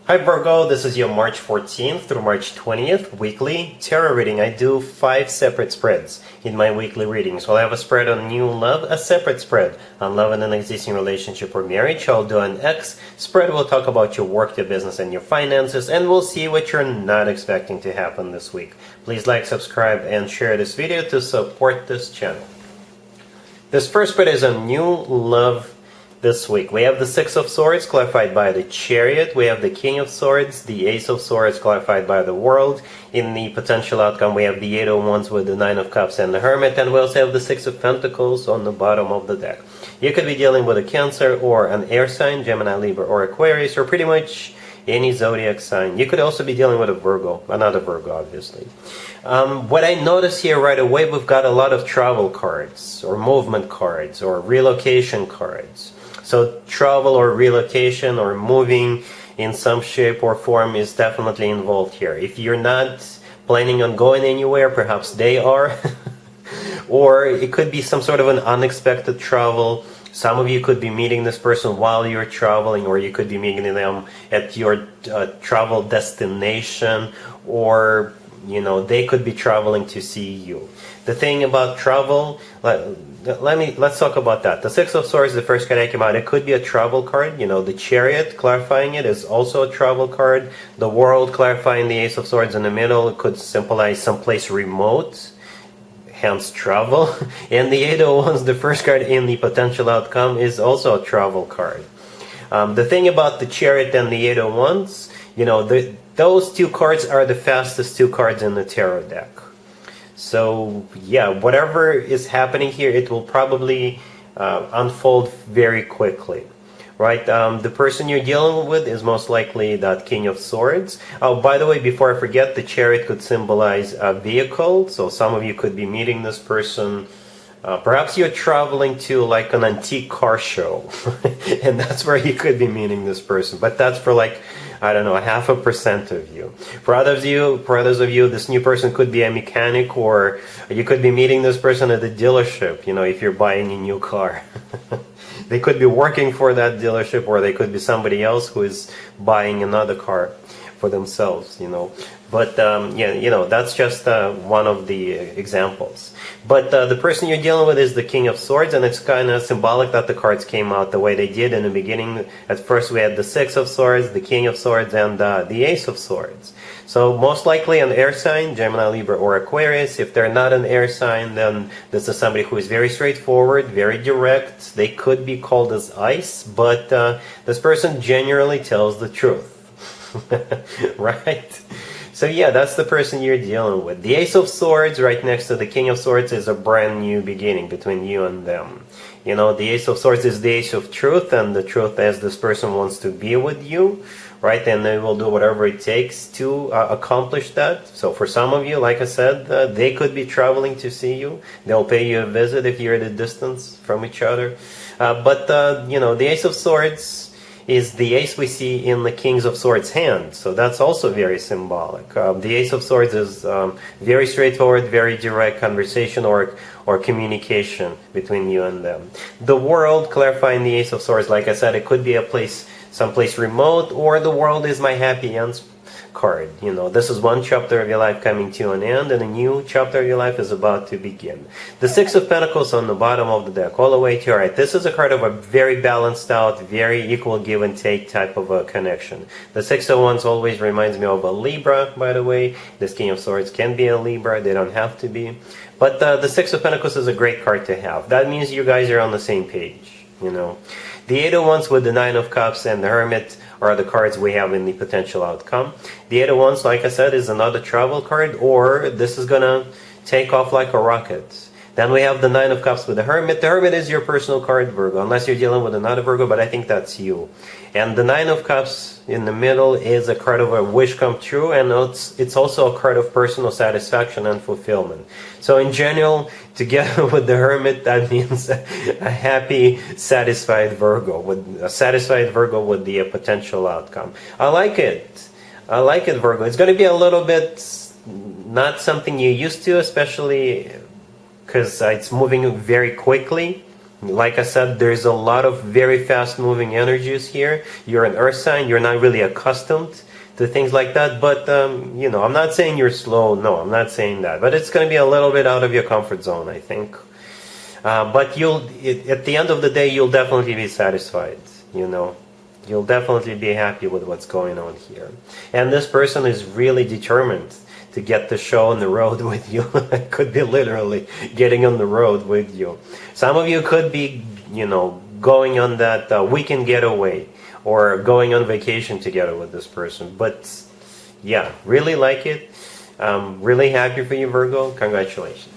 Hi Virgo, this is your March 14th through March 20th weekly tarot reading. I do 5 separate spreads in my weekly reading. So I'll have a spread on new love, a separate spread on love in an existing relationship or marriage. I'll do an X spread. We'll talk about your work, your business, and your finances, and we'll see what you're not expecting to happen this week. Please like, subscribe, and share this video to support this channel. This first spread is on new love this week. We have the Six of Swords clarified by the Chariot. We have the King of Swords, the Ace of Swords clarified by the World. In the potential outcome, we have the Eight of Wands with the Nine of Cups and the Hermit, and we also have the Six of Pentacles on the bottom of the deck. You could be dealing with a Cancer or an air sign, Gemini, Libra, or Aquarius, or pretty much any zodiac sign. You could also be dealing with a Virgo, another Virgo, obviously. What I notice here right away, we've got a lot of travel cards, or movement cards, or relocation cards. So travel or relocation or moving in some shape or form is definitely involved here. If you're not planning on going anywhere, perhaps they are. Or it could be some sort of an unexpected travel. Some of you could be meeting this person while you're traveling, or you could be meeting them at your travel destination, or they could be traveling to see you. The thing about travel, let's talk about that. The Six of Swords, the first card that came out, it could be a travel card. The Chariot, clarifying it, is also a travel card. The World, clarifying the Ace of Swords in the middle, it could symbolize someplace remote, hence travel. And the Eight of Wands, the first card in the potential outcome, is also a travel card. The thing about the Chariot and the Eight of Wands, those two cards are the fastest two cards in the tarot deck. So yeah, whatever is happening here, it will probably unfold very quickly, right? The person you're dealing with is most likely that King of Swords. Oh, by the way, before I forget, the Chariot could symbolize a vehicle. So some of you could be meeting this person. Perhaps you're traveling to like an antique car show, and that's where you could be meeting this person. But that's for like, I don't know, 0.5% of you. For others of you, this new person could be a mechanic, or you could be meeting this person at the dealership, if you're buying a new car. They could be working for that dealership, or they could be somebody else who is buying another car for themselves, But that's just one of the examples. But the person you're dealing with is the King of Swords, and it's kind of symbolic that the cards came out the way they did in the beginning. At first we had the Six of Swords, the King of Swords, and the Ace of Swords. So most likely an air sign, Gemini, Libra, or Aquarius. If they're not an air sign, then this is somebody who is very straightforward, very direct. They could be called as ice, but this person generally tells the truth. Right? So yeah, that's the person you're dealing with. The Ace of Swords right next to the King of Swords is a brand new beginning between you and them. The Ace of Swords is the Ace of Truth, and the truth is this person wants to be with you, right? And they will do whatever it takes to accomplish that. So for some of you, like I said, they could be traveling to see you. They'll pay you a visit if you're at a distance from each other. But the Ace of Swords is the ace we see in the Kings of Swords hand. So that's also very symbolic. The Ace of Swords is very straightforward, very direct conversation or communication between you and them. The World, clarifying the Ace of Swords, like I said, it could be a place, someplace remote, or the world is my happy ends card. This is one chapter of your life coming to an end, and a new chapter of your life is about to begin. The Six of Pentacles on the bottom of the deck, all the way to your right. This is a card of a very balanced out, very equal give and take type of a connection. The Six of Wands always reminds me of a Libra, by the way. This King of Swords can be a Libra, they don't have to be. But the Six of Pentacles is a great card to have. That means you guys are on the same page, The Eight of Wands with the Nine of Cups and the Hermit are the cards we have in the potential outcome. The Eight of Wands, like I said, is another travel card, or this is gonna take off like a rocket. Then we have the Nine of Cups with the Hermit. The Hermit is your personal card, Virgo, unless you're dealing with another Virgo, but I think that's you. And the Nine of Cups in the middle is a card of a wish come true, and it's also a card of personal satisfaction and fulfillment. So in general, together with the Hermit, that means a happy, satisfied Virgo, with the potential outcome. I like it. I like it, Virgo. It's going to be a little bit not something you're used to, especially because it's moving very quickly. Like I said, there's a lot of very fast-moving energies here. You're an earth sign. You're not really accustomed to things like that. But, you know, I'm not saying you're slow. No, I'm not saying that. But it's going to be a little bit out of your comfort zone, I think. But at the end of the day, you'll definitely be satisfied, you know. You'll definitely be happy with what's going on here. And this person is really determined to get the show on the road with you. It could be literally getting on the road with you. Some of you could be, you know, going on that weekend getaway or going on vacation together with this person. But yeah, really like it. Really happy for you, Virgo. Congratulations.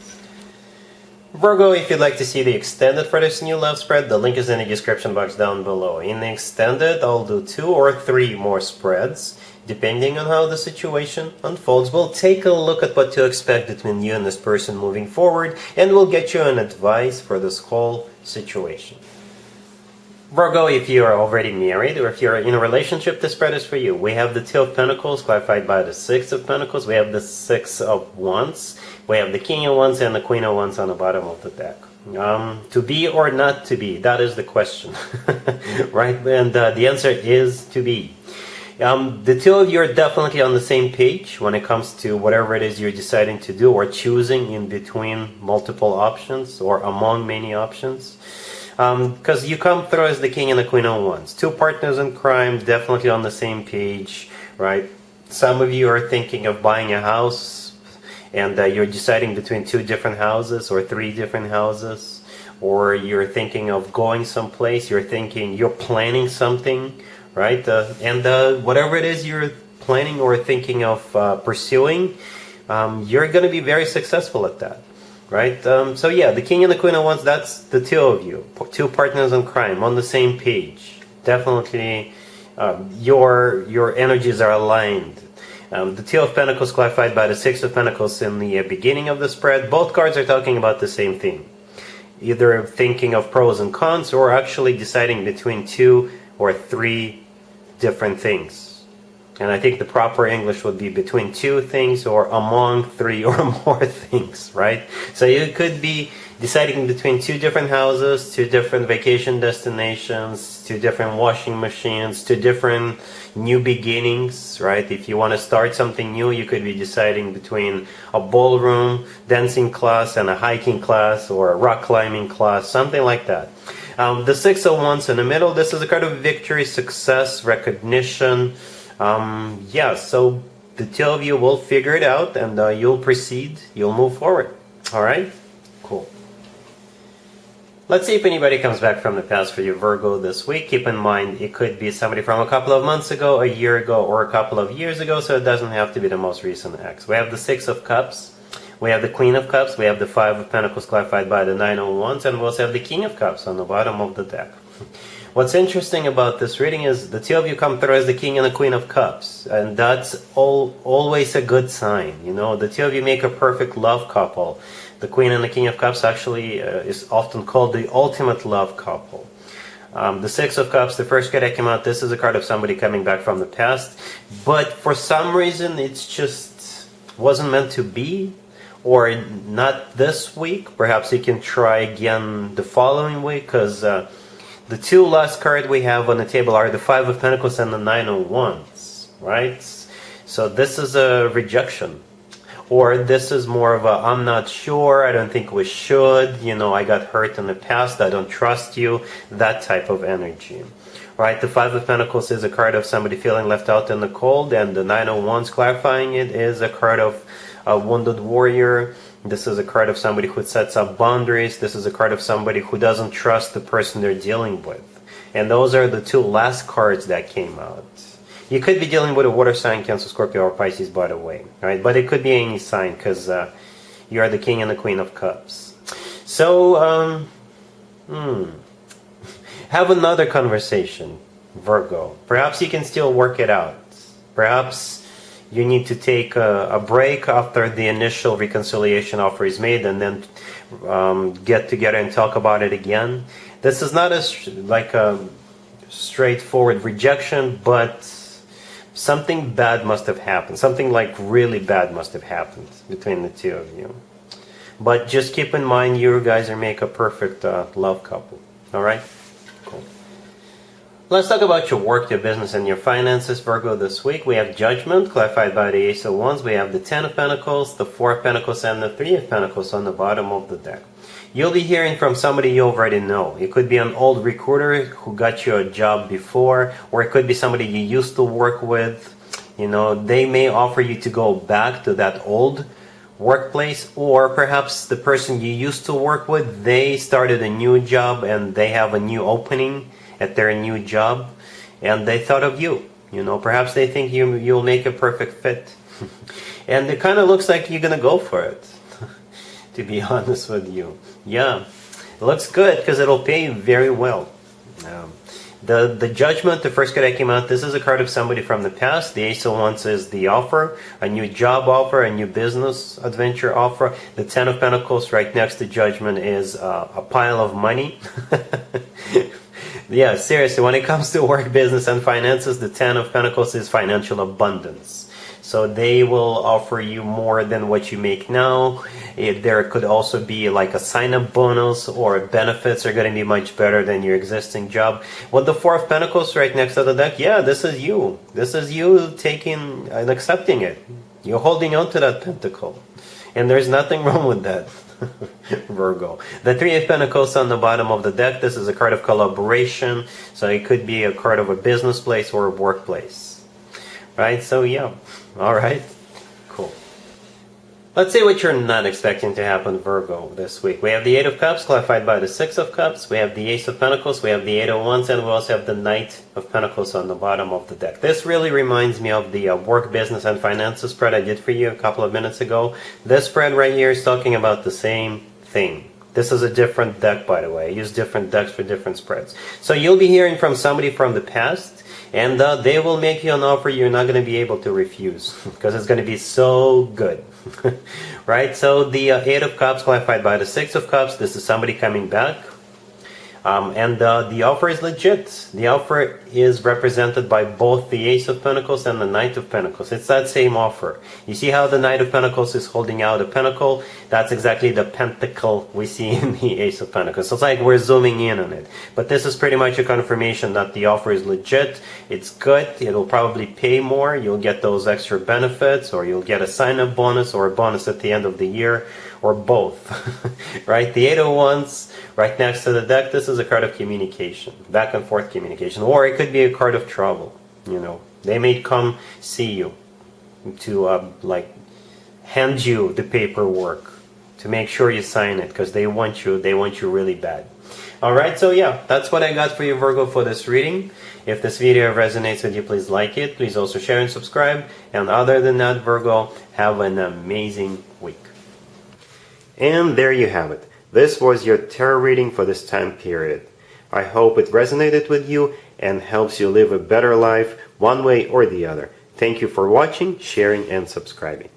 Virgo, if you'd like to see the extended for this new love spread, the link is in the description box down below. In the extended, I'll do 2 or 3 more spreads, depending on how the situation unfolds. We'll take a look at what to expect between you and this person moving forward, and we'll get you an advice for this whole situation. Virgo, if you are already married or if you're in a relationship, this spread is for you. We have the 2 of Pentacles clarified by the 6 of Pentacles. We have the 6 of Wands. We have the King of Wands and the Queen of Wands on the bottom of the deck. To be or not to be, that is the question. Right? And the answer is to be. The 2 of you are definitely on the same page when it comes to whatever it is you're deciding to do or choosing in between multiple options or among many options. Because you come through as the King and the Queen of Wands. 2 partners in crime, definitely on the same page, right? Some of you are thinking of buying a house, and you're deciding between 2 different houses or 3 different houses, or you're thinking of going someplace, you're planning something, right? And whatever it is you're planning or thinking of pursuing, you're going to be very successful at that. Right? So yeah, the King and the Queen of Wands, that's the 2 of you. 2 partners in crime, on the same page. Definitely your energies are aligned. The 2 of Pentacles clarified by the 6 of Pentacles in the beginning of the spread. Both cards are talking about the same thing. Either thinking of pros and cons or actually deciding between 2 or 3 different things. And I think the proper English would be between 2 things or among 3 or more things, right? So you could be deciding between 2 different houses, 2 different vacation destinations, 2 different washing machines, 2 different new beginnings, right? If you want to start something new, you could be deciding between a ballroom dancing class and a hiking class or a rock climbing class, something like that. The 6 of Wands in the middle, this is a card of victory, success, recognition. Yeah, so the 2 of you will figure it out and you'll proceed, you'll move forward. All right? Cool. Let's see if anybody comes back from the past for you, Virgo, this week. Keep in mind, it could be somebody from a couple of months ago, a year ago, or a couple of years ago, so it doesn't have to be the most recent ex. We have the 6 of Cups, we have the Queen of Cups, we have the 5 of Pentacles clarified by the 9 of Wands, and we also have the King of Cups on the bottom of the deck. What's interesting about this reading is the 2 of you come through as the King and the Queen of Cups, and that's always a good sign. You know, the 2 of you make a perfect love couple. The Queen and the King of Cups actually is often called the ultimate love couple. The 6 of Cups, the first card that came out, this is a card of somebody coming back from the past, but for some reason it's just wasn't meant to be, or not this week. Perhaps you can try again the following week, because the 2 last cards we have on the table are the 5 of Pentacles and the 9 of Wands, right? So this is a rejection. Or this is more of a, I'm not sure, I don't think we should, you know, I got hurt in the past, I don't trust you, that type of energy. Right? The 5 of Pentacles is a card of somebody feeling left out in the cold, and the 9 of Wands clarifying it is a card of a wounded warrior. This is a card of somebody who sets up boundaries. This is a card of somebody who doesn't trust the person they're dealing with. And those are the 2 last cards that came out. You could be dealing with a water sign, Cancer, Scorpio, or Pisces, by the way. Right? But it could be any sign, because you are the King and the Queen of Cups. So, have another conversation, Virgo. Perhaps you can still work it out. Perhaps you need to take a break after the initial reconciliation offer is made, and then get together and talk about it again. This is not like a straightforward rejection, but something bad must have happened. Something like really bad must have happened between the 2 of you. But just keep in mind, you guys are make a perfect love couple. All right? Cool. Let's talk about your work, your business, and your finances, Virgo, this week. We have Judgment, clarified by the Ace of Wands. We have the Ten of Pentacles, the Four of Pentacles, and the Three of Pentacles on the bottom of the deck. You'll be hearing from somebody you already know. It could be an old recruiter who got you a job before, or it could be somebody you used to work with. You know, they may offer you to go back to that old workplace, or perhaps the person you used to work with, they started a new job and they have a new opening at their new job, and they thought of you. You know, perhaps they think you'll make a perfect fit. And it kind of looks like you're gonna go for it, to be honest with you. Yeah, it looks good because it'll pay very well. The Judgment, the first card that came out, this is a card of somebody from the past. The Ace of Wands is the offer, a new job offer, a new business adventure offer. The Ten of Pentacles right next to Judgment is a pile of money. Yeah, seriously, when it comes to work, business, and finances, the Ten of Pentacles is financial abundance. So they will offer you more than what you make now. There could also be like a sign-up bonus, or benefits are going to be much better than your existing job. With the Four of Pentacles right next to the deck, yeah, this is you. This is you taking and accepting it. You're holding on to that pentacle. And there's nothing wrong with that. Virgo. The Three of Pentacles on the bottom of the deck, this is a card of collaboration. So it could be a card of a business place or a workplace. Right? So yeah. Alright. Cool. Let's see what you're not expecting to happen, Virgo, this week. We have the Eight of Cups, clarified by the Six of Cups. We have the Ace of Pentacles. We have the Eight of Wands. And we also have the Knight of Pentacles on the bottom of the deck. This really reminds me of the work, business, and finances spread I did for you a couple of minutes ago. This spread right here is talking about the same thing. This is a different deck, by the way. I use different decks for different spreads. So you'll be hearing from somebody from the past, and they will make you an offer you're not going to be able to refuse, because it's going to be so good. Right? So the Eight of Cups, clarified by the Six of Cups, this is somebody coming back. And the offer is legit. The offer is represented by both the Ace of Pentacles and the Knight of Pentacles. It's that same offer. You see how the Knight of Pentacles is holding out a pentacle? That's exactly the pentacle we see in the Ace of Pentacles. So it's like we're zooming in on it. But this is pretty much a confirmation that the offer is legit. It's good. It'll probably pay more. You'll get those extra benefits, or you'll get a sign-up bonus, or a bonus at the end of the year, or both. Right? The Eight of Wands right next to the deck, this is a card of communication, back and forth communication, or it could be a card of travel. You know, they may come see you to like hand you the paperwork to make sure you sign it, because they want you really bad. All right, so yeah, that's what I got for you, Virgo, for this reading. If this video resonates with you, please like it. Please also share and subscribe. And other than that, Virgo, have an amazing week. And there you have it. This was your tarot reading for this time period. I hope it resonated with you and helps you live a better life one way or the other. Thank you for watching, sharing, and subscribing.